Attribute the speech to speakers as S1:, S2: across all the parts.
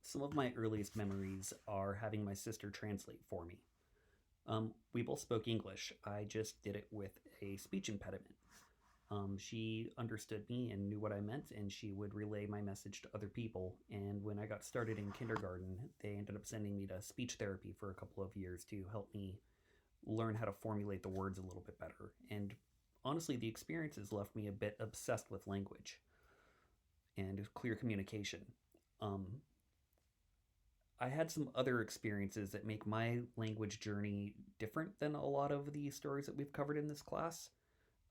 S1: Some of my earliest memories are having my sister translate for me. We both spoke English. I just did it with a speech impediment. She understood me and knew what I meant, and she would relay my message to other people. And when I got started in kindergarten, they ended up sending me to speech therapy for a couple of years to help me learn how to formulate the words a little bit better. And honestly, the experiences left me a bit obsessed with language and clear communication. Um, I had some other experiences that make my language journey different than a lot of the stories that we've covered in this class.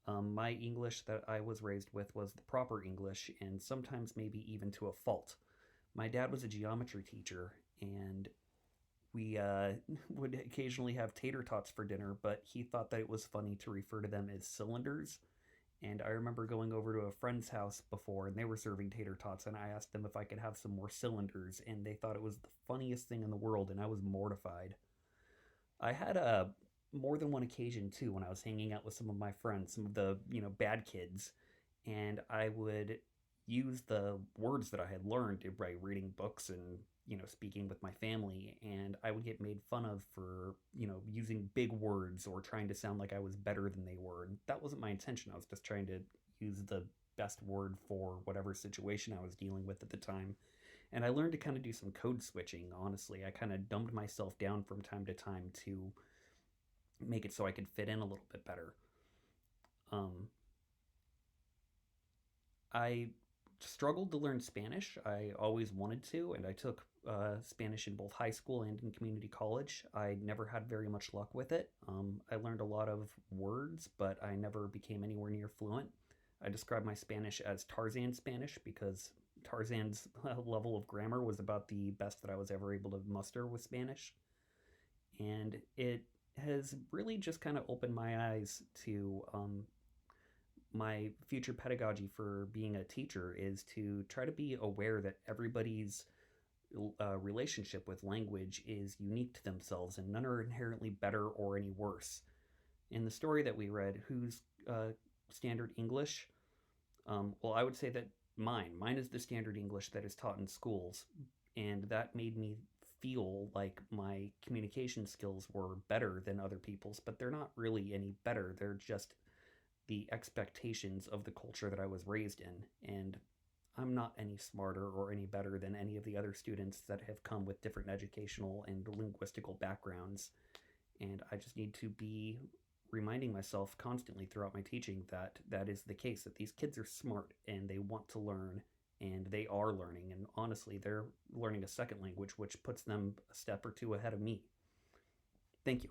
S1: My English that I was raised with was the proper English, and sometimes maybe even to a fault. My dad was a geometry teacher, and we would occasionally have tater tots for dinner, but he thought that it was funny to refer to them as cylinders. And I remember going over to a friend's house before, and they were serving tater tots, and I asked them if I could have some more cylinders, and they thought it was the funniest thing in the world, and I was mortified. I had a more than one occasion too when I was hanging out with some of my friends, some of the bad kids, and I would use the words that I had learned by reading books and speaking with my family, and I would get made fun of for using big words or trying to sound like I was better than they were. And that wasn't my intention. I was just trying to use the best word for whatever situation I was dealing with at the time. And I learned to kind of do some code switching. Honestly, I kind of dumbed myself down from time to time to make it so I could fit in a little bit better. Um, I struggled to learn Spanish. I always wanted to, and I took Spanish in both high school and in community college. I never had very much luck with it. I learned a lot of words, but I never became anywhere near fluent. I describe my Spanish as Tarzan Spanish because Tarzan's level of grammar was about the best that I was ever able to muster with Spanish. And it has really just kind of opened my eyes to my future pedagogy for being a teacher is to try to be aware that everybody's relationship with language is unique to themselves and none are inherently better or any worse. In the story that we read, whose standard English? Well, I would say that mine is the standard English that is taught in schools, and that made me feel like my communication skills were better than other people's, but they're not really any better. They're just the expectations of the culture that I was raised in. And I'm not any smarter or any better than any of the other students that have come with different educational and linguistical backgrounds. And I just need to be reminding myself constantly throughout my teaching that that is the case, that these kids are smart and they want to learn and they are learning. And honestly, they're learning a second language, which puts them a step or two ahead of me. Thank you.